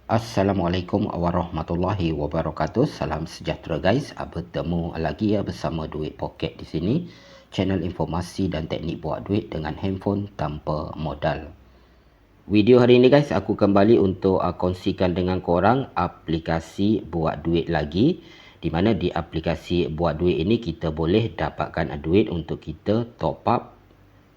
Assalamualaikum warahmatullahi wabarakatuh. Salam sejahtera guys. Bertemu lagi ya bersama Duit Pocket di sini. Channel informasi dan teknik buat duit dengan handphone tanpa modal. Video hari ini guys, aku kembali untuk kongsikan dengan korang aplikasi buat duit lagi. Di mana di aplikasi buat duit ini kita boleh dapatkan duit untuk kita top up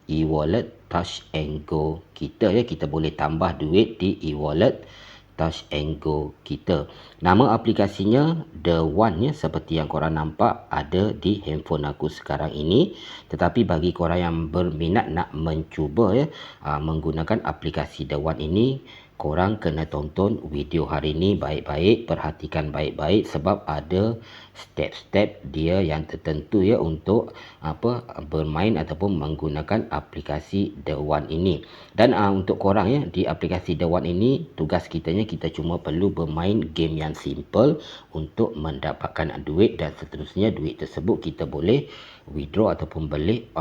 e-wallet Touch and Go kita ya. Kita boleh tambah duit di e-wallet Touch and Go kita. Nama aplikasinya The One ya, seperti yang korang nampak ada di handphone aku sekarang ini. Tetapi bagi korang yang berminat nak mencuba ya menggunakan aplikasi The One ini, korang kena tonton video hari ini baik-baik, perhatikan baik-baik sebab ada step-step dia yang tertentu ya untuk bermain ataupun menggunakan aplikasi The One ini. Dan untuk korang ya, di aplikasi The One ini tugas kitanya kita cuma perlu bermain game yang simple untuk mendapatkan duit, dan seterusnya duit tersebut kita boleh withdraw ataupun boleh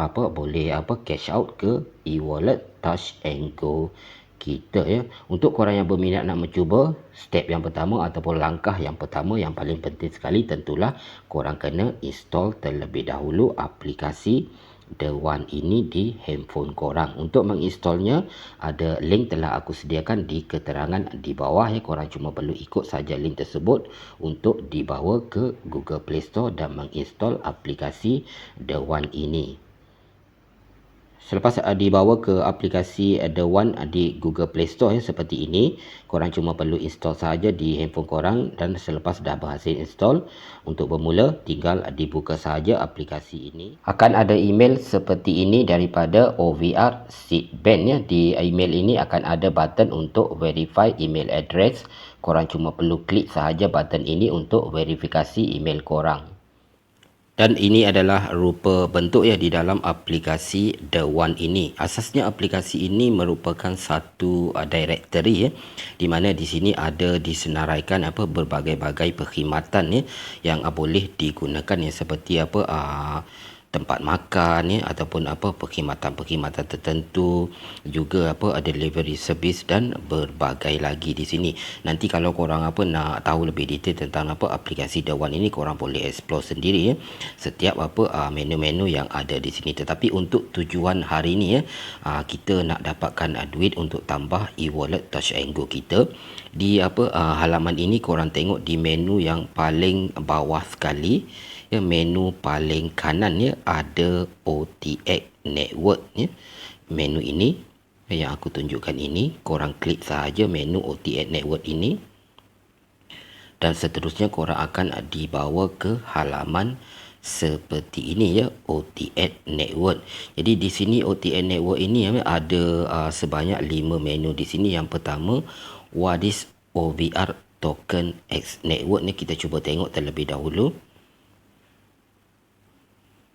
cash out ke e-wallet Touch and Go kita ya. Untuk korang yang berminat nak mencuba, step yang pertama ataupun langkah yang pertama yang paling penting sekali, tentulah korang kena install terlebih dahulu aplikasi The One ini di handphone korang. Untuk menginstalnya ada link telah aku sediakan di keterangan di bawah ya. Korang cuma perlu ikut saja link tersebut untuk dibawa ke Google Play Store dan menginstall aplikasi The One ini. Selepas dibawa ke aplikasi The One di Google Play Store ya, seperti ini, korang cuma perlu install saja di handphone korang, dan selepas dah berhasil install, untuk bermula tinggal dibuka saja aplikasi ini. Akan ada email seperti ini daripada OVR Seedbank ya. Di email ini akan ada button untuk verify email address. Korang cuma perlu klik sahaja button ini untuk verifikasi email korang. Dan ini adalah rupa bentuk ya di dalam aplikasi The One ini. Asasnya aplikasi ini merupakan satu directory ya, di mana di sini ada disenaraikan berbagai-bagai perkhidmatan ya yang boleh digunakan ya, seperti tempat makan ya, ataupun perkhidmatan-perkhidmatan tertentu, juga delivery service dan berbagai lagi di sini. Nanti kalau korang nak tahu lebih detail tentang aplikasi The One ini, korang boleh explore sendiri ya setiap menu-menu yang ada di sini. Tetapi untuk tujuan hari ini ya, kita nak dapatkan duit untuk tambah e-wallet Touch and Go kita. Di halaman ini korang tengok di menu yang paling bawah sekali ya, menu paling kanan ya, ada OTX Network ya. Menu ini yang aku tunjukkan ini, korang klik sahaja menu OTX Network ini, dan seterusnya korang akan dibawa ke halaman seperti ini ya, OTX Network. Jadi di sini OTX Network ini ada sebanyak 5 menu di sini. Yang pertama, what is OVR Token X Network ni, kita cuba tengok terlebih dahulu.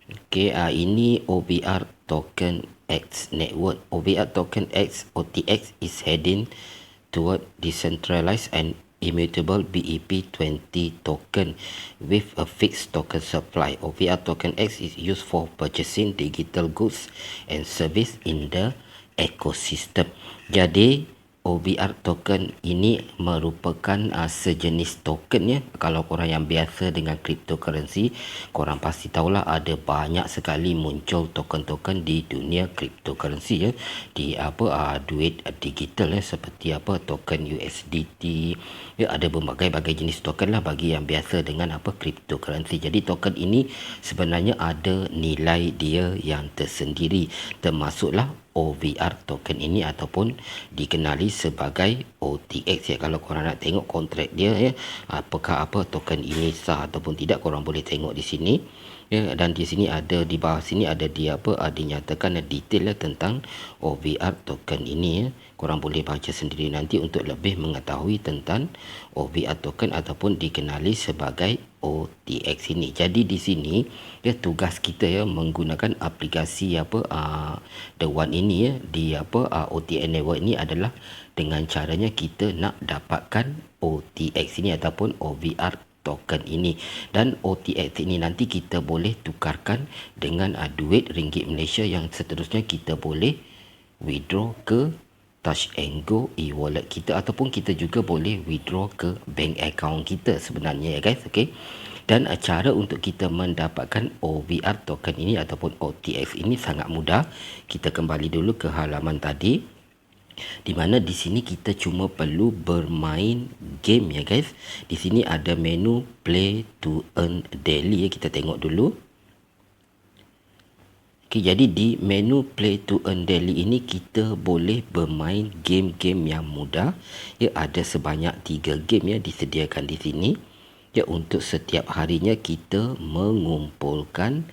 Okey, ini OVR Token X Network. OVR Token X OTX is heading toward decentralized and immutable BEP20 token with a fixed token supply. OVR Token X is used for purchasing digital goods and service in the ecosystem. Jadi OVR token ini merupakan sejenis token ya. Kalau korang yang biasa dengan cryptocurrency, korang pasti tahulah ada banyak sekali muncul token-token di dunia cryptocurrency ya, di duit digital ya, seperti token USDT ya. Ada berbagai-bagai jenis token lah bagi yang biasa dengan cryptocurrency. Jadi token ini sebenarnya ada nilai dia yang tersendiri, termasuklah OVR token ini ataupun dikenali sebagai OTX ya. Kalau korang nak tengok kontrak dia ya, apakah token ini sah ataupun tidak, korang boleh tengok di sini ya. Dan di sini ada, di bawah sini ada dinyatakan detail tentang OVR token ini ya. Korang boleh baca sendiri nanti untuk lebih mengetahui tentang OVR token ataupun dikenali sebagai OTX ini. Jadi di sini ya, tugas kita ya menggunakan aplikasi The One ini ya, di OTX Network ini adalah dengan caranya kita nak dapatkan OTX ini ataupun OVR token ini. Dan OTX ini nanti kita boleh tukarkan dengan duit ringgit Malaysia yang seterusnya kita boleh withdraw ke Touch and Go e-wallet kita, ataupun kita juga boleh withdraw ke bank account kita sebenarnya ya guys. Okey. Dan cara untuk kita mendapatkan OVR token ini ataupun OTX ini sangat mudah. Kita kembali dulu ke halaman tadi, di mana di sini kita cuma perlu bermain game ya guys. Di sini ada menu play to earn daily ya, kita tengok dulu. Okay, jadi di menu play to earn daily ini kita boleh bermain game-game yang mudah. Ya, ada sebanyak 3 game ya disediakan di sini. Ya, untuk setiap harinya kita mengumpulkan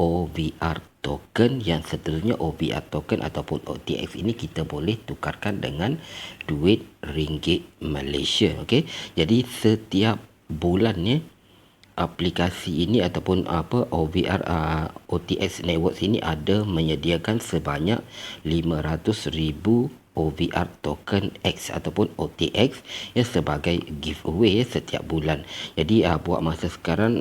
OVR token, yang seterusnya OVR token ataupun OTX ini kita boleh tukarkan dengan duit ringgit Malaysia. Okey. Jadi setiap bulannya aplikasi ini ataupun OVR OTX Networks ini ada menyediakan sebanyak 500,000 OVR token X ataupun OTX ya sebagai giveaway ya, setiap bulan. Jadi buat masa sekarang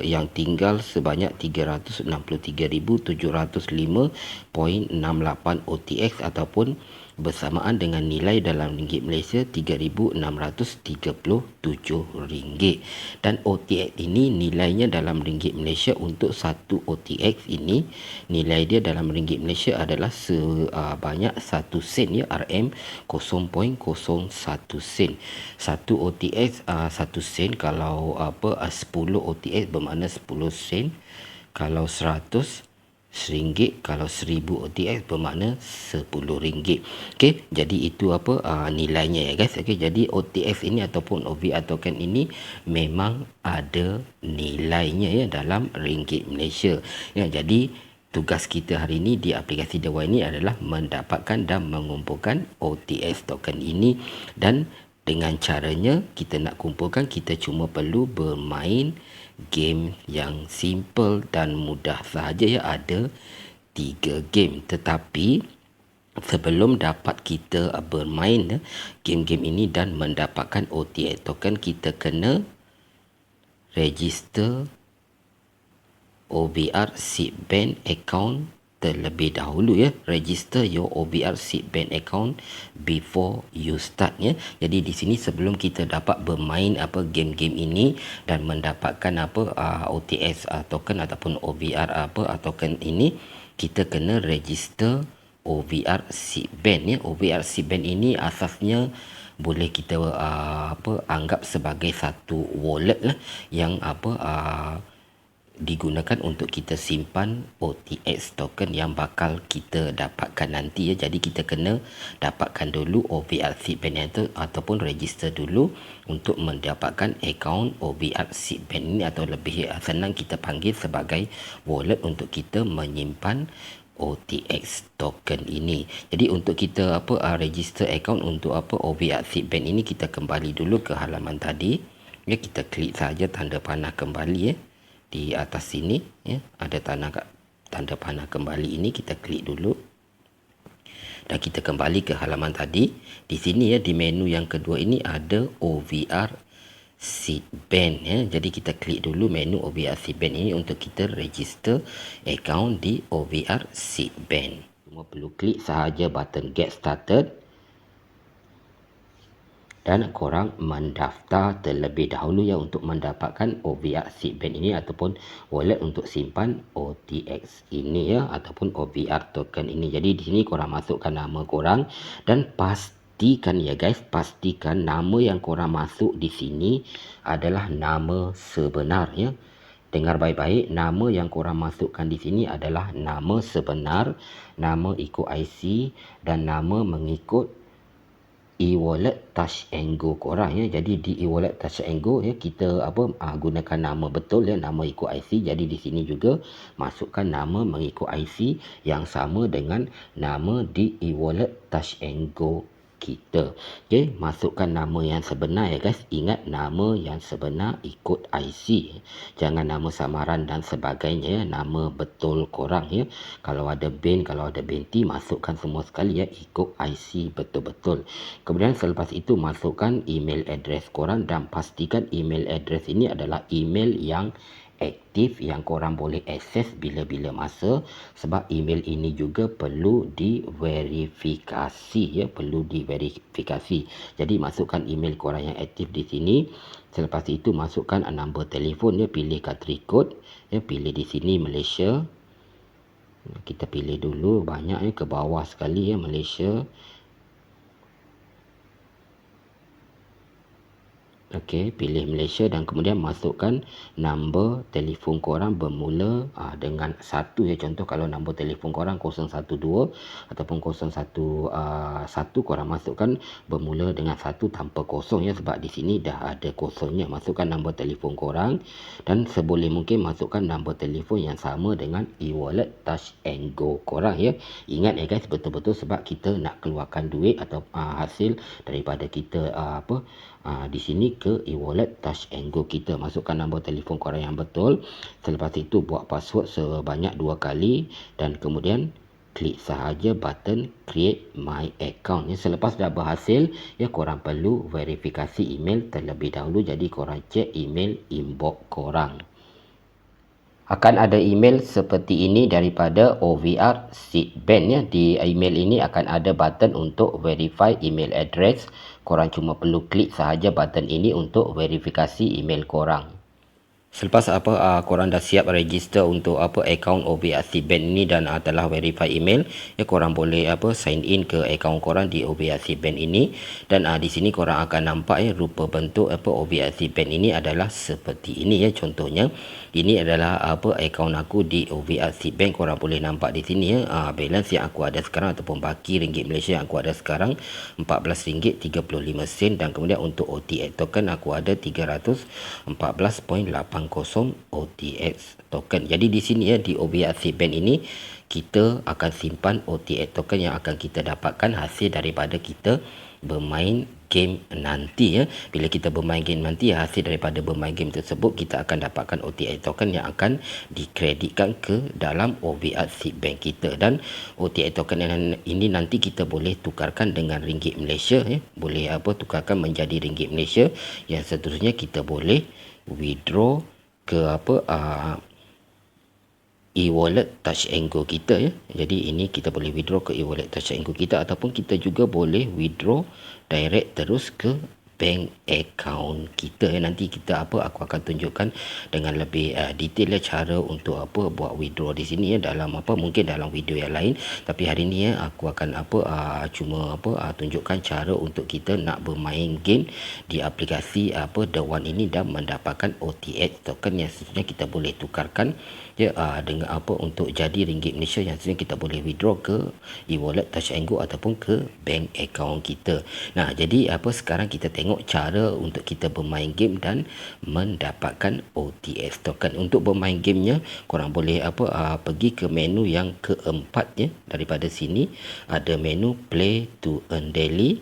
yang tinggal sebanyak 363,705.68 OTX ataupun bersamaan dengan nilai dalam ringgit Malaysia RM3,637. Dan OTX ini nilainya dalam ringgit Malaysia, untuk satu OTX ini nilai dia dalam ringgit Malaysia adalah sebanyak 1 sen ya, RM0.01 sen. Satu OTX 1 sen, kalau 10 OTX bermakna 10 sen, kalau 100 RM1, kalau 1000 OTX bermakna RM10. Okey, jadi itu nilainya ya guys. Okey, jadi OTX ini ataupun OVR token ini memang ada nilainya ya dalam ringgit Malaysia. Ya, jadi tugas kita hari ini di aplikasi Dewa ini adalah mendapatkan dan mengumpulkan OTX token ini, dan dengan caranya kita nak kumpulkan, kita cuma perlu bermain game yang simple dan mudah sahaja ya. Ada 3 game, tetapi sebelum dapat kita bermain game-game ini dan mendapatkan OTX token, kita kena register OVR Seed Bank account terlebih dahulu ya. Register your OVR Seed Bank account before you start ya. Jadi di sini sebelum kita dapat bermain game-game ini dan mendapatkan OTX token ataupun OVR token ini, kita kena register OVR Seed Bank ya. OVR Seed Bank ini asasnya boleh kita anggap sebagai satu wallet lah, yang digunakan untuk kita simpan OTX token yang bakal kita dapatkan nanti ya. Jadi kita kena dapatkan dulu OVR Seed Bank itu ataupun register dulu untuk mendapatkan akaun OVR Seed Bank ini, atau lebih senang kita panggil sebagai wallet untuk kita menyimpan OTX token ini. Jadi untuk kita register account untuk OVR Seed Bank ini, kita kembali dulu ke halaman tadi ya. Kita klik saja tanda panah kembali ya. Di atas sini ya ada tanda panah kembali ini, kita klik dulu dan kita kembali ke halaman tadi. Di sini ya, di menu yang kedua ini ada OVR Seed Bank ya. Jadi kita klik dulu menu OVR Seed Bank ini untuk kita register account di OVR Seed Bank. Cuma perlu klik sahaja button get started dan korang mendaftar terlebih dahulu ya untuk mendapatkan OVR Seed Bank ini ataupun wallet untuk simpan OTX ini ya, ataupun OVR token ini. Jadi di sini korang masukkan nama korang dan pastikan ya guys, pastikan nama yang korang masuk di sini adalah nama sebenar ya. Dengar baik-baik, nama yang korang masukkan di sini adalah nama sebenar, nama ikut IC dan nama mengikut e-wallet Touch and Go korang ya. Jadi di e-wallet Touch and Go ya, kita gunakan nama betul ya, nama ikut IC. Jadi di sini juga masukkan nama mengikut IC yang sama dengan nama di e-wallet Touch and Go kita. Okey, masukkan nama yang sebenar ya guys. Ingat, nama yang sebenar ikut IC. Jangan nama samaran dan sebagainya ya. Nama betul korang ya. Kalau ada bin, kalau ada binti, masukkan semua sekali ya, ikut IC betul-betul. Kemudian selepas itu masukkan email address korang dan pastikan email address ini adalah email yang aktif yang korang boleh akses bila-bila masa, sebab email ini juga perlu diverifikasi ya, perlu diverifikasi. Jadi masukkan email korang yang aktif di sini. Selepas itu masukkan nombor telefon ya, pilih country code ya, pilih di sini Malaysia. Kita pilih dulu banyak ya, ke bawah sekali ya, Malaysia. Okey, pilih Malaysia dan kemudian masukkan nombor telefon korang bermula dengan 1 ya. Contoh kalau nombor telefon korang 012 ataupun 011 korang masukkan bermula dengan 1 tanpa kosong ya, sebab di sini dah ada kosongnya. Masukkan nombor telefon korang dan seboleh mungkin masukkan nombor telefon yang sama dengan e-wallet Touch and Go korang ya. Ingat ya guys, betul-betul sebab kita nak keluarkan duit atau hasil daripada kita di sini ke e-wallet Touch and Go kita. Masukkan nombor telefon korang yang betul. Selepas itu buat password sebanyak 2 kali dan kemudian klik sahaja button create my account ya. Selepas dah berhasil ya, korang perlu verifikasi email terlebih dahulu. Jadi korang cek email inbox korang. Akan ada email seperti ini daripada OVR Seedbank ya. Di email ini akan ada button untuk verify email address. Korang cuma perlu klik sahaja button ini untuk verifikasi email korang. Selepas korang dah siap register untuk akaun OVR Seedbank ini dan telah verify email ya, korang boleh sign in ke akaun korang di OVR Seedbank ini. Dan di sini korang akan nampak ya, rupa bentuk OVR Seedbank ini adalah seperti ini ya. Contohnya ini adalah akaun aku di OVR Seedbank. Korang boleh nampak di sini ya, balance yang aku ada sekarang ataupun baki ringgit Malaysia yang aku ada sekarang RM14.35 dan kemudian untuk OTX token aku ada 314.8 OTX token. Jadi di sini ya, di OVR Seedbank ini kita akan simpan OTX token yang akan kita dapatkan hasil daripada kita bermain game nanti ya. Bila kita bermain game nanti, hasil daripada bermain game tersebut kita akan dapatkan OTX token yang akan dikreditkan ke dalam OVR Seedbank kita. Dan OTX token ini nanti kita boleh tukarkan dengan ringgit Malaysia ya. Boleh tukarkan menjadi ringgit Malaysia yang seterusnya kita boleh withdraw ke e-wallet Touch and Go kita ya. Jadi ini kita boleh withdraw ke e-wallet Touch and Go kita, ataupun kita juga boleh withdraw direct terus ke bank account kita ya. Nanti kita aku akan tunjukkan dengan lebih detail cara untuk buat withdraw di sini ya, dalam mungkin dalam video yang lain. Tapi hari ni ya, aku akan cuma tunjukkan cara untuk kita nak bermain game di aplikasi The One ini dan mendapatkan OTX token yang sebenarnya kita boleh tukarkan ya dengan untuk jadi ringgit Malaysia yang sebenarnya kita boleh withdraw ke e-wallet Touch and Go ataupun ke bank account kita. Nah, jadi sekarang kita tengok cara untuk kita bermain game dan mendapatkan OTX token. Untuk bermain gamenya, korang boleh pergi ke menu yang keempat ya. Daripada sini ada menu play to earn daily.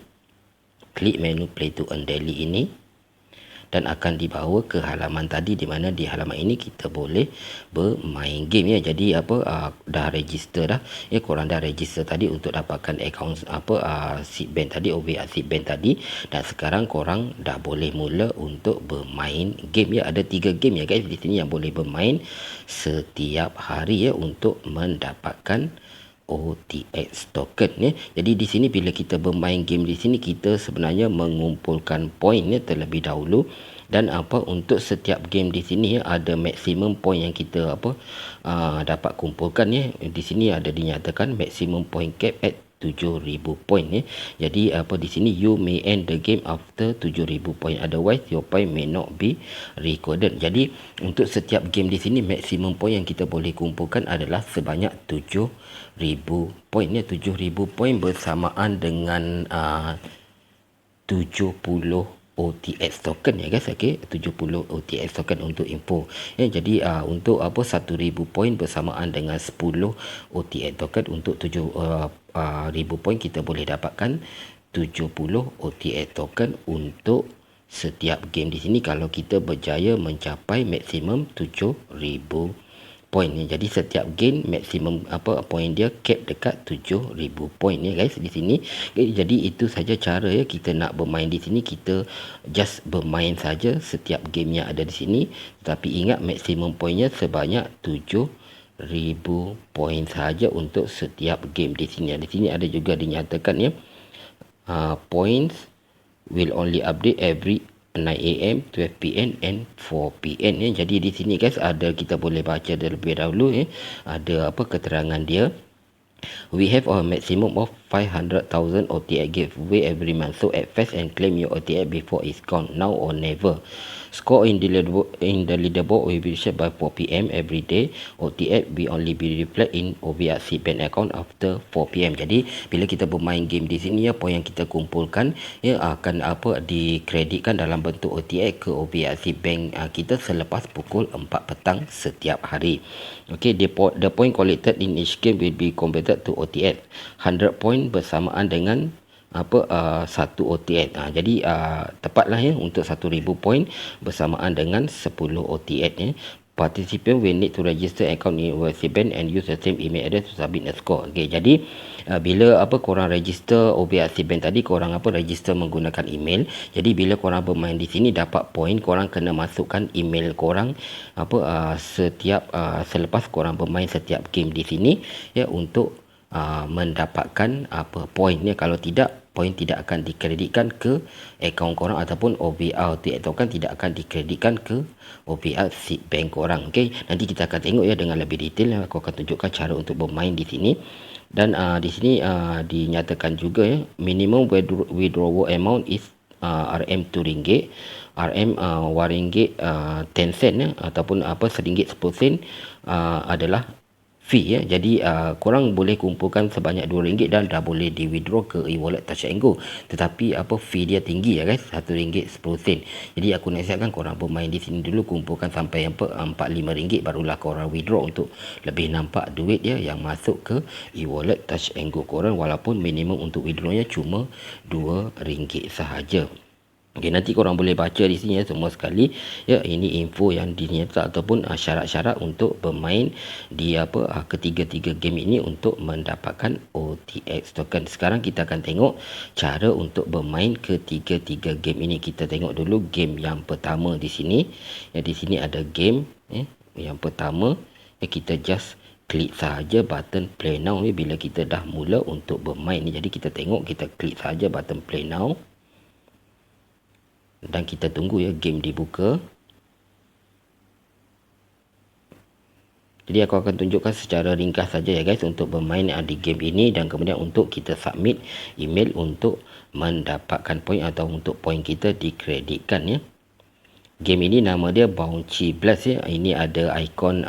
Klik menu play to earn daily ini dan akan dibawa ke halaman tadi, di mana di halaman ini kita boleh bermain game ya. Jadi dah register dah ya, korang dah register tadi untuk dapatkan akaun Seedbank tadi, OVR Seedbank tadi, dan sekarang korang dah boleh mula untuk bermain game ya. Ada 3 game ya guys di sini yang boleh bermain setiap hari ya untuk mendapatkan OTX token ya. Jadi di sini bila kita bermain game di sini, kita sebenarnya mengumpulkan poin ya terlebih dahulu. Dan untuk setiap game di sini ya, ada maksimum poin yang kita dapat kumpulkan ya. Di sini ada dinyatakan maximum point cap at 7,000 poin ya. Jadi di sini you may end the game after 7,000 poin, otherwise your point may not be recorded. Jadi untuk setiap game di sini maksimum poin yang kita boleh kumpulkan adalah sebanyak 7,000 poin ya. 7,000 poin bersamaan dengan 70 OTX token ya guys. Okey, 70 OTX token untuk info ya. Jadi untuk 1,000 poin bersamaan dengan 10 OTX token. Untuk 7,000 poin kita boleh dapatkan 70 OTX token untuk setiap game di sini kalau kita berjaya mencapai maksimum 7,000 point ya. Jadi setiap game maksimum point dia cap dekat 7000 point ya guys di sini. Okay, jadi itu saja cara ya kita nak bermain di sini. Kita just bermain saja setiap game yang ada di sini, tapi ingat maksimum pointnya sebanyak 7000 point saja untuk setiap game di sini. Di sini ada juga dinyatakan ya, points will only update every 9 AM, 12 PM and 4 PM ya. Jadi di sini guys ada, kita boleh baca terlebih dahulu ya. Ada keterangan dia. We have a maximum of 500,000 OTX giveaway every month. So act fast and claim your OTX before it's gone, now or never. Score in the leaderboard will be shared by 4 PM every day. OTX will only be reflected in OVRC bank account after 4 PM. Jadi bila kita bermain game di sini ya, poin yang kita kumpulkan ya akan dikreditkan dalam bentuk OTX ke OVRC bank kita selepas pukul 4 petang setiap hari. Okay, the point collected in each game will be converted to OTX. 100 point bersamaan dengan satu OTX. Jadi tepatlah ya, untuk 1000 point bersamaan dengan 10 OTX ya. Participant will need to register account in OVRC bank and use the same email address to submit a score. Okay, jadi bila korang register OVRC bank tadi, korang register menggunakan email. Jadi bila korang bermain di sini dapat point, korang kena masukkan email korang setiap selepas korang bermain setiap game di sini ya, untuk mendapatkan poinnya. Kalau tidak, poin tidak akan dikreditkan ke akaun korang ataupun OVR token tidak akan dikreditkan ke OVR seed bank korang. Okey, nanti kita akan tengok ya dengan lebih detail. Aku akan tunjukkan cara untuk bermain di sini. Dan di sini dinyatakan juga ya, minimum withdrawal amount is RM2, RM RM RM10 ya, ataupun RM1 10 adalah fee ya. Jadi korang boleh kumpulkan sebanyak RM2 dan dah boleh di withdraw ke e-wallet Touch 'n Go. Tetapi fee dia tinggi ya guys, RM1 10. Jadi aku nasihatkan korang bermain di sini dulu, kumpulkan sampai RM4-5 barulah korang withdraw untuk lebih nampak duit ya yang masuk ke e-wallet Touch 'n Go korang, walaupun minimum untuk withdrawnya cuma RM2 sahaja. Okay, nanti korang boleh baca di sini ya semua sekali ya. Ini info yang dinyatakan ataupun syarat-syarat untuk bermain di ketiga-tiga game ini untuk mendapatkan OTX token. Sekarang kita akan tengok cara untuk bermain ketiga-tiga game ini. Kita tengok dulu game yang pertama di sini ya. Di sini ada game yang pertama ya, kita just klik sahaja button play now ya, bila kita dah mula untuk bermain ni. Jadi kita tengok, kita klik sahaja button play now dan kita tunggu ya game dibuka. Jadi aku akan tunjukkan secara ringkas saja ya guys untuk bermain di game ini, dan kemudian untuk kita submit email untuk mendapatkan poin atau untuk poin kita dikreditkan ya. Game ini nama dia Bouncy Blast ya. Ini ada ikon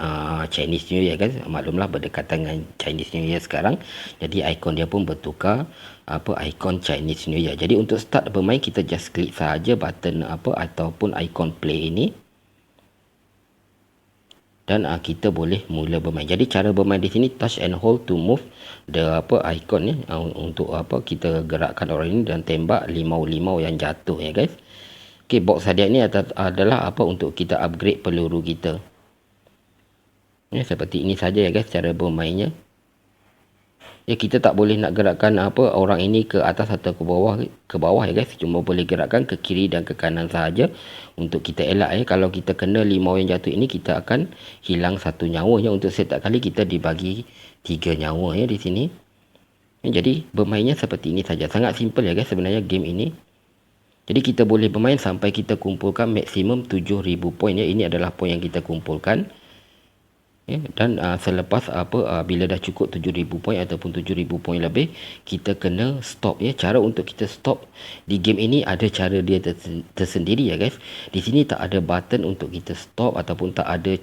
Chinese New Year guys. Maklumlah berdekatan dengan Chinese New Year sekarang. Jadi ikon dia pun bertukar ikon Chinese New Year. Jadi untuk start bermain kita just klik sahaja button ataupun ikon play ini. Dan kita boleh mula bermain. Jadi cara bermain di sini touch and hold to move the icon ya, untuk kita gerakkan orang ini dan tembak limau-limau yang jatuh ya guys. Okey, box hadiah ini adalah untuk kita upgrade peluru kita. Ya, seperti ini saja ya guys cara bermainnya. Ya, kita tak boleh nak gerakkan orang ini ke atas atau ke bawah ya guys. Cuma boleh gerakkan ke kiri dan ke kanan sahaja untuk kita elak ya. Kalau kita kena limau yang jatuh ini, kita akan hilang satu nyawa ya. Untuk setiap kali kita dibagi 3 nyawa ya di sini. Ya, jadi bermainnya seperti ini saja. Sangat simple ya guys sebenarnya game ini. Jadi kita boleh bermain sampai kita kumpulkan maksimum 7000 poin ya. Ini adalah poin yang kita kumpulkan. Ya, dan selepas bila dah cukup 7000 poin ataupun 7000 poin lebih, kita kena stop ya. Cara untuk kita stop di game ini ada cara dia tersendiri ya guys. Di sini tak ada button untuk kita stop ataupun tak ada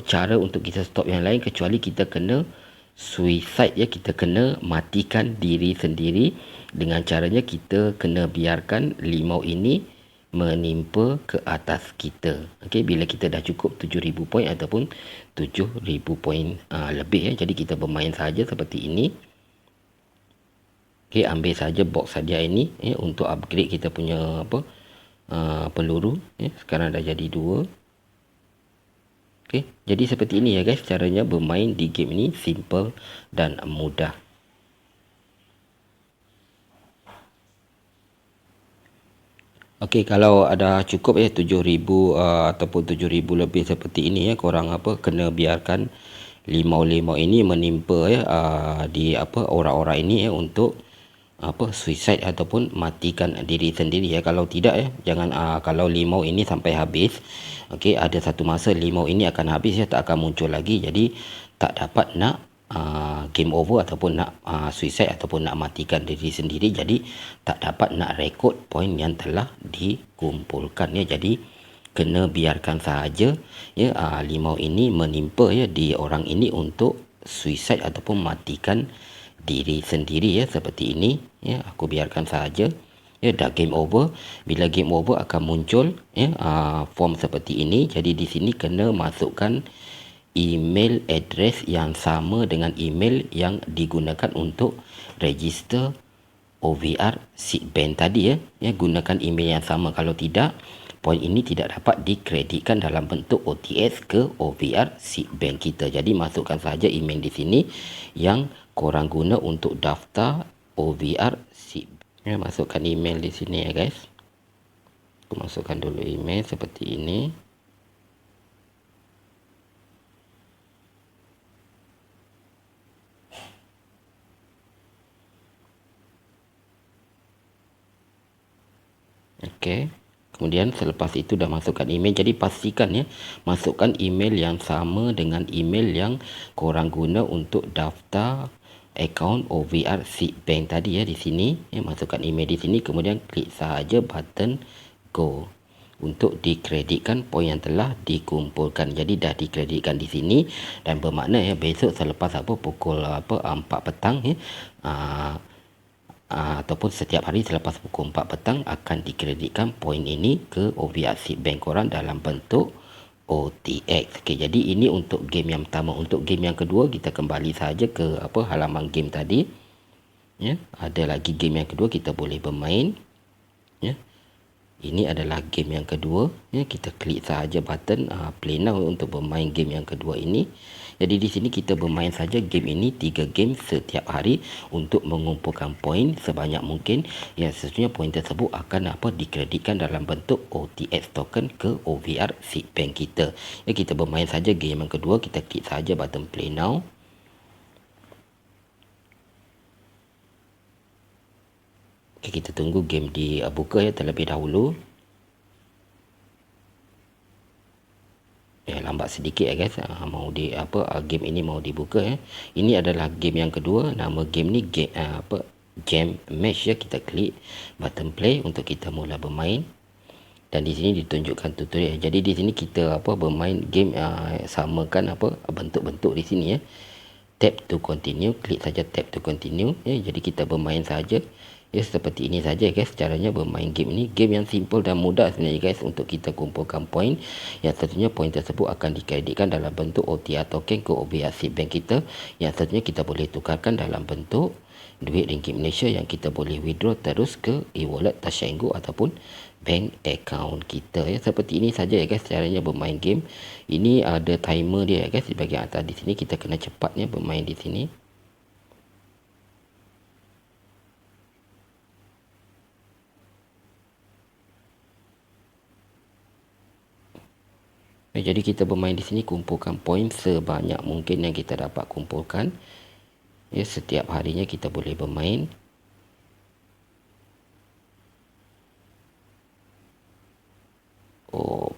cara untuk kita stop yang lain kecuali kita kena suicide ya. Kita kena matikan diri sendiri. Dengan caranya kita kena biarkan limau ini menimpa ke atas kita. Okey, bila kita dah cukup 7000 poin ataupun 7000 poin lebih ya. Jadi kita bermain saja seperti ini. Okey, ambil saja box hadiah ini ya untuk upgrade kita punya peluru ya. Sekarang dah jadi 2. Okey, jadi seperti ini ya guys, caranya bermain di game ini simple dan mudah. Okey, kalau ada cukup ya 7,000 ataupun 7,000 lebih seperti ini ya, korang kena biarkan limau-limau ini menimpa ya di orang-orang ini ya, untuk suicide ataupun matikan diri sendiri ya. Kalau tidak ya, jangan kalau limau ini sampai habis, okey, ada satu masa limau ini akan habis ya, tak akan muncul lagi, jadi tak dapat nak game over ataupun nak suicide ataupun nak matikan diri sendiri, jadi tak dapat nak rekod poin yang telah dikumpulkan ya. Jadi kena biarkan sahaja ya limau ini menimpa ya di orang ini untuk suicide ataupun matikan diri sendiri ya, seperti ini ya. Aku biarkan sahaja ya, dah game over. Bila game over akan muncul ya form seperti ini. Jadi di sini kena masukkan email address yang sama dengan email yang digunakan untuk register OVR seed bank tadi ya. Gunakan email yang sama, kalau tidak poin ini tidak dapat dikreditkan dalam bentuk OTS ke OVR seed bank kita. Jadi masukkan saja email di sini yang korang guna untuk daftar OVR seed ya. Masukkan email di sini ya guys. Aku masukkan dulu email seperti ini. Okey. Kemudian selepas itu dah masukkan email, jadi pastikan ya masukkan email yang sama dengan email yang korang guna untuk daftar akaun OVR seed bank tadi ya. Di sini ya, masukkan email di sini, kemudian klik sahaja button go untuk dikreditkan poin yang telah dikumpulkan. Jadi dah dikreditkan di sini, dan bermakna ya besok selepas pukul 4 petang ya, ataupun setiap hari selepas pukul 4 petang akan dikreditkan poin ini ke OVR seed bank korang dalam bentuk OTX. Okey, jadi ini untuk game yang pertama. Untuk game yang kedua, kita kembali saja ke halaman game tadi ya. Ada lagi game yang kedua kita boleh bermain ya. Ini adalah game yang kedua ya. Kita klik sahaja button play now untuk bermain game yang kedua ini. Jadi di sini kita bermain saja game ini 3 game setiap hari untuk mengumpulkan poin sebanyak mungkin. Yang seterusnya poin tersebut akan dikreditkan dalam bentuk OTX token ke OVR seed bank kita. Ya, kita bermain saja game yang kedua, kita klik saja button play now. Okay, kita tunggu game dibuka ya terlebih dahulu. Lambat sedikit ya guys, mau game ini mau dibuka ya. Ini adalah game yang kedua. Nama game ni Jam Match ya. Kita klik button play untuk kita mula bermain. Dan di sini ditunjukkan tutorial. Jadi di sini kita bermain game, samakan bentuk-bentuk di sini ya. Tap to continue, klik saja tap to continue ya. Jadi kita bermain saja ya, seperti ini saja guys caranya bermain game ini. Game yang simple dan mudah sebenarnya guys untuk kita kumpulkan poin. Yang tentunya poin tersebut akan dikreditkan dalam bentuk OTR token ke OVR seed bank kita. Yang tentunya kita boleh tukarkan dalam bentuk duit ringgit Malaysia yang kita boleh withdraw terus ke e-wallet Tashengo ataupun bank account kita ya. Seperti ini saja ya guys caranya bermain game. Ini ada timer dia ya guys di bahagian atas. Di sini kita kena cepatnya bermain di sini. Jadi kita bermain di sini, kumpulkan poin sebanyak mungkin yang kita dapat kumpulkan. Ya, setiap harinya kita boleh bermain. Oh.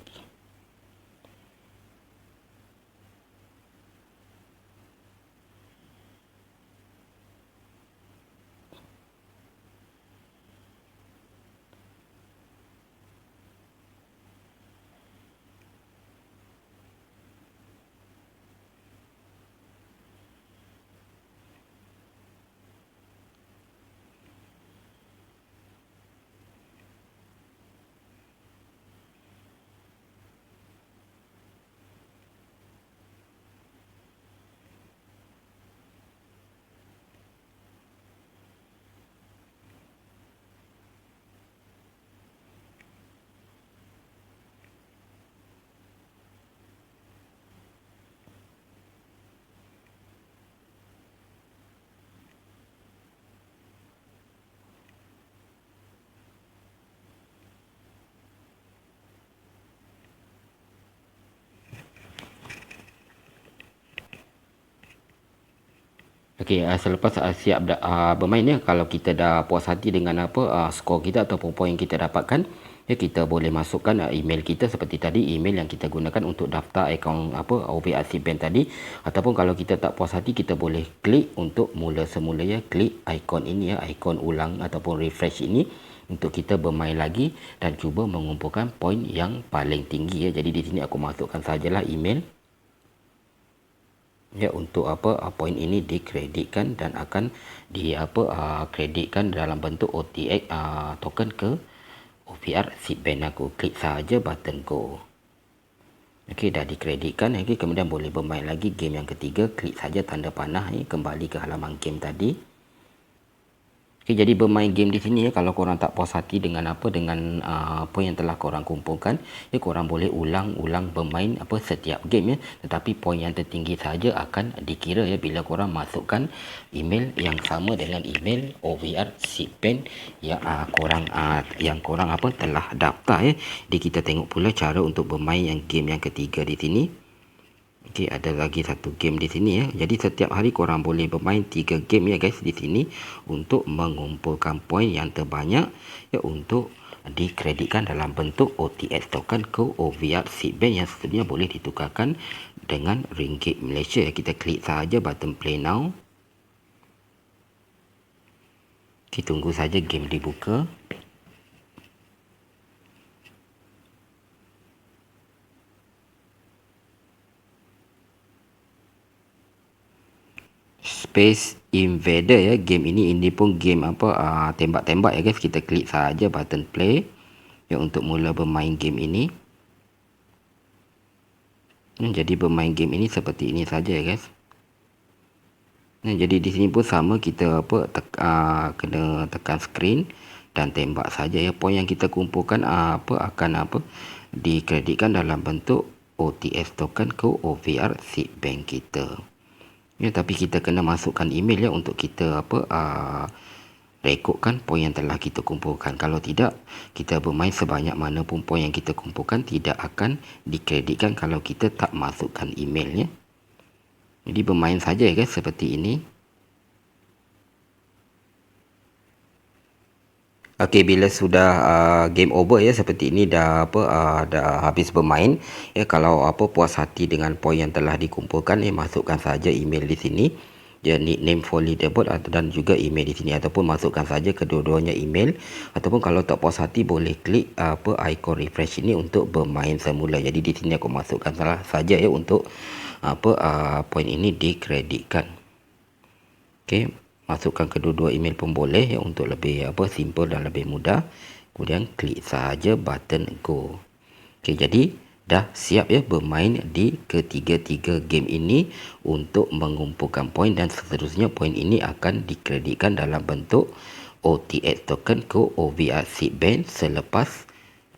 Okey, selepas siap bermain ya, kalau kita dah puas hati dengan skor kita ataupun poin kita dapatkan, ya kita boleh masukkan email kita seperti tadi, email yang kita gunakan untuk daftar akaun OVRC Bank tadi. Ataupun kalau kita tak puas hati, kita boleh klik untuk mula semula ya, klik ikon ini ya, ikon ulang ataupun refresh ini untuk kita bermain lagi dan cuba mengumpulkan poin yang paling tinggi ya. Jadi di sini aku masukkan sajalah email ya, untuk poin ini dikreditkan dan akan kreditkan dalam bentuk OTX token ke OVR Seed Bank aku. Klik saja button go. Okey, dah dikreditkan. Okey, kemudian boleh bermain lagi game yang ketiga. Klik saja tanda panah ni, kembali ke halaman game tadi. Okay, jadi bermain game di sini ya, kalau korang tak puas hati dengan apa yang telah korang kumpulkan, ya korang boleh ulang-ulang bermain setiap game ya, tetapi poin yang tertinggi saja akan dikira ya bila korang masukkan email yang sama dengan email OVR Seed Bank yang korang telah daftar ya. Jadi kita tengok pula cara untuk bermain yang game yang ketiga di sini. Okey, ada lagi satu game di sini ya. Jadi setiap hari korang boleh bermain 3 game ya guys di sini untuk mengumpulkan poin yang terbanyak ya, untuk dikreditkan dalam bentuk OTX token ke OVR Seed Bank yang seterusnya boleh ditukarkan dengan ringgit Malaysia ya. Kita klik saja button play now. Kita tunggu saja game dibuka. Space Invader ya, game ini pun game tembak-tembak ya guys. Kita klik saja button play ya untuk mula bermain game ini. Jadi bermain game ini seperti ini saja ya guys. Jadi di sini pun sama, kita kena tekan screen dan tembak saja ya. Poin yang kita kumpulkan akan dikreditkan dalam bentuk OTX token ke OVR Seed Bank kita. Ya, tapi kita kena masukkan email ya untuk kita rekodkan poin yang telah kita kumpulkan. Kalau tidak, kita bermain sebanyak mana pun poin yang kita kumpulkan tidak akan dikreditkan kalau kita tak masukkan emailnya. Jadi bermain saja ya guys seperti ini. Okey, bila sudah game over ya seperti ini, dah habis bermain ya, kalau puas hati dengan poin yang telah dikumpulkan ya, masukkan saja email di sini ya, nickname for leaderboard dan juga email di sini, ataupun masukkan saja kedua-duanya email, ataupun kalau tak puas hati boleh klik ikon refresh ini untuk bermain semula. Jadi di sini aku masukkan saja ya untuk poin ini dikreditkan. Okey, masukkan kedua-dua email pun boleh ya untuk lebih simple dan lebih mudah. Kemudian klik saja button go. Okey, jadi dah siap ya bermain di ketiga-tiga game ini untuk mengumpulkan poin, dan seterusnya poin ini akan dikreditkan dalam bentuk OTX token ke OVR Seed Bank selepas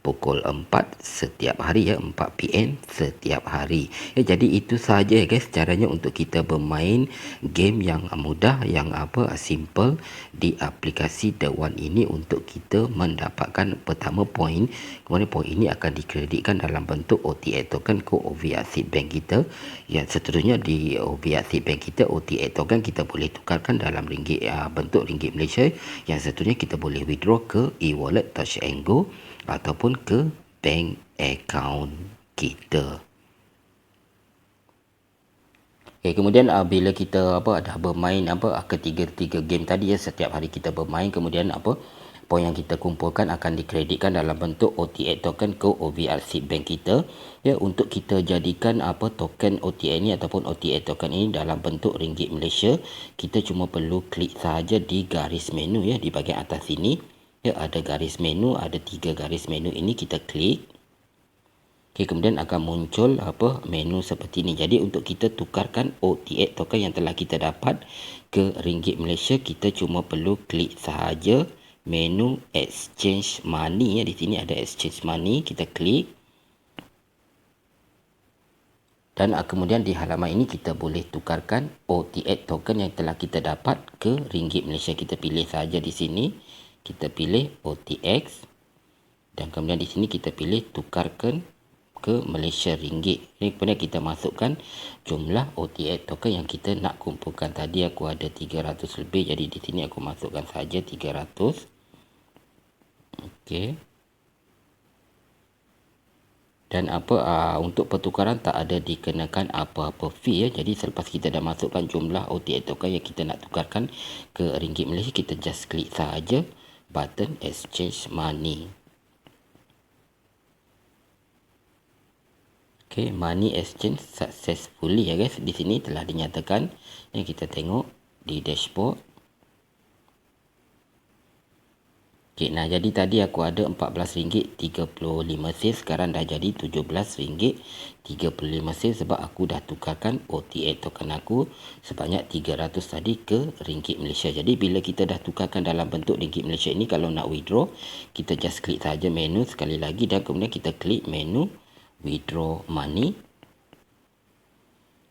pukul 4 setiap hari ya, 4 PM setiap hari ya. Jadi itu saja ya guys caranya untuk kita bermain game yang mudah, yang simple di aplikasi The One ini untuk kita mendapatkan pertama poin. Kemudian poin ini akan dikreditkan dalam bentuk OTX token ke OVR Seed Bank kita. Yang seterusnya di OVR Seed Bank kita, OTX token kita boleh tukarkan dalam ringgit, bentuk ringgit Malaysia. Yang seterusnya kita boleh withdraw ke e-wallet Touch and Go ataupun ke bank account kita. Okay, kemudian bila kita dah bermain ketiga-tiga game tadi ya, setiap hari kita bermain, kemudian poin yang kita kumpulkan akan dikreditkan dalam bentuk OTX token ke OVR Seed Bank kita ya, untuk kita jadikan token OTX ini ataupun OTX token ini dalam bentuk ringgit Malaysia. Kita cuma perlu klik saja di garis menu ya, di bahagian atas sini ya, ada garis menu, ada 3 garis menu ini, kita klik. Okey, kemudian akan muncul menu seperti ini. Jadi untuk kita tukarkan OTX token yang telah kita dapat ke ringgit Malaysia, kita cuma perlu klik sahaja menu exchange money ya. Di sini ada exchange money, kita klik. Dan kemudian di halaman ini kita boleh tukarkan OTX token yang telah kita dapat ke ringgit Malaysia. Kita pilih saja di sini. Kita pilih OTX dan kemudian di sini kita pilih tukarkan ke Malaysia ringgit. Ini kemudian kita masukkan jumlah OTX token yang kita nak kumpulkan. Tadi aku ada 300 lebih, jadi di sini aku masukkan saja 300. Okey. Dan untuk pertukaran tak ada dikenakan apa-apa fee ya. Jadi selepas kita dah masukkan jumlah OTX token yang kita nak tukarkan ke ringgit Malaysia, kita just klik saja button exchange money. Okey, money exchange successfully ya guys. Di sini telah dinyatakan. Ini kita tengok di dashboard. Okey, nah jadi tadi aku ada RM14.35, sekarang dah jadi RM17.35 sebab aku dah tukarkan OTX token aku sebanyak 300 tadi ke ringgit Malaysia. Jadi bila kita dah tukarkan dalam bentuk ringgit Malaysia ini, kalau nak withdraw, kita just klik saja menu sekali lagi dan kemudian kita klik menu withdraw money.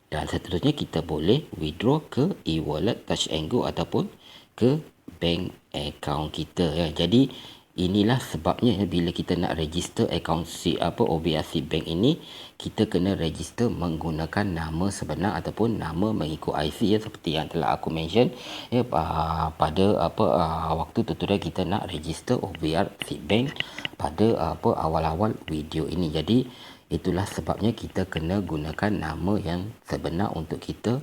Dan seterusnya kita boleh withdraw ke e-wallet, Touch 'n Go ataupun ke bank account kita ya. Jadi inilah sebabnya ya, bila kita nak register account OBRC bank ini, kita kena register menggunakan nama sebenar ataupun nama mengikut IC ya, seperti yang telah aku mention ya pada waktu tutorial kita nak register OBRC bank pada awal-awal video ini. Jadi itulah sebabnya kita kena gunakan nama yang sebenar untuk kita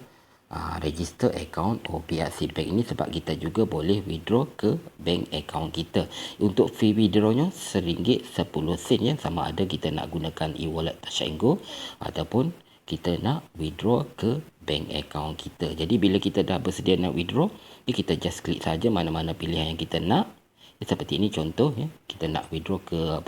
register account OBRC bank ini, sebab kita juga boleh withdraw ke bank account kita. Untuk fee withdrawnya RM1.10 ya, sama ada kita nak gunakan e-wallet Touch 'n Go ataupun kita nak withdraw ke bank account kita. Jadi bila kita dah bersedia nak withdraw, kita just klik saja mana-mana pilihan yang kita nak. Seperti ini contoh ya, kita nak withdraw ke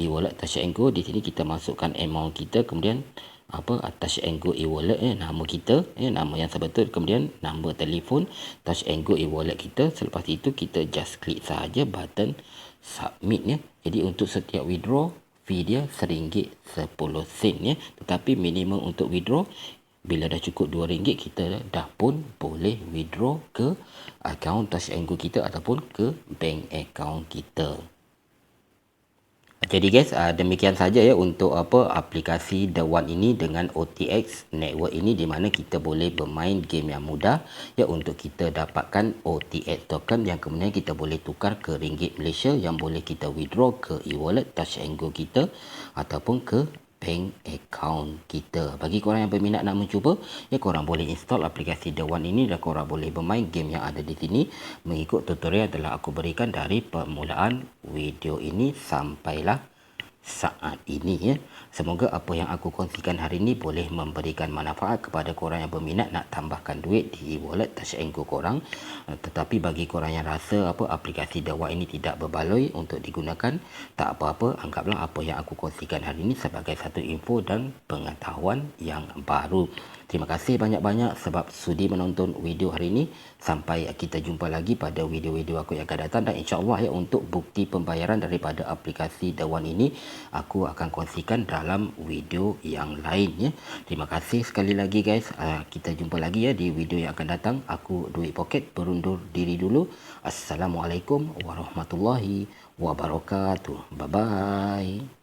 e-wallet Touch 'n Go. Di sini kita masukkan amount kita, kemudian Touch 'n Go e-wallet ya, nama kita ya, nama yang sebetul, kemudian nombor telefon Touch 'n Go e-wallet kita. Selepas itu kita just klik saja button submit ya. Jadi untuk setiap withdraw fee dia RM1.10 ya, tetapi minimum untuk withdraw bila dah cukup RM2, kita dah pun boleh withdraw ke akaun Touch 'n Go kita ataupun ke bank account kita. Jadi guys, demikian saja ya untuk aplikasi The One ini dengan OTX network ini, di mana kita boleh bermain game yang mudah ya untuk kita dapatkan OTX token yang kemudian kita boleh tukar ke ringgit Malaysia, yang boleh kita withdraw ke e-wallet Touch 'n Go kita ataupun ke bank account kita. Bagi korang yang berminat nak mencuba ya, korang boleh install aplikasi The One ini dan korang boleh bermain game yang ada di sini mengikut tutorial yang telah aku berikan dari permulaan video ini sampailah saat ini ya. Semoga apa yang aku kongsikan hari ini boleh memberikan manfaat kepada korang yang berminat nak tambahkan duit di wallet Touch 'n Go korang. Tetapi bagi korang yang rasa aplikasi The One ini tidak berbaloi untuk digunakan, tak apa-apa, anggaplah apa yang aku kongsikan hari ini sebagai satu info dan pengetahuan yang baru. Terima kasih banyak-banyak sebab sudi menonton video hari ini. Sampai kita jumpa lagi pada video-video aku yang akan datang, dan insya-Allah ya, untuk bukti pembayaran daripada aplikasi The One ini aku akan kongsikan dalam video yang lain ya. Terima kasih sekali lagi guys. Kita jumpa lagi ya di video yang akan datang. Aku Duit Pocket berundur diri dulu. Assalamualaikum warahmatullahi wabarakatuh. Bye bye.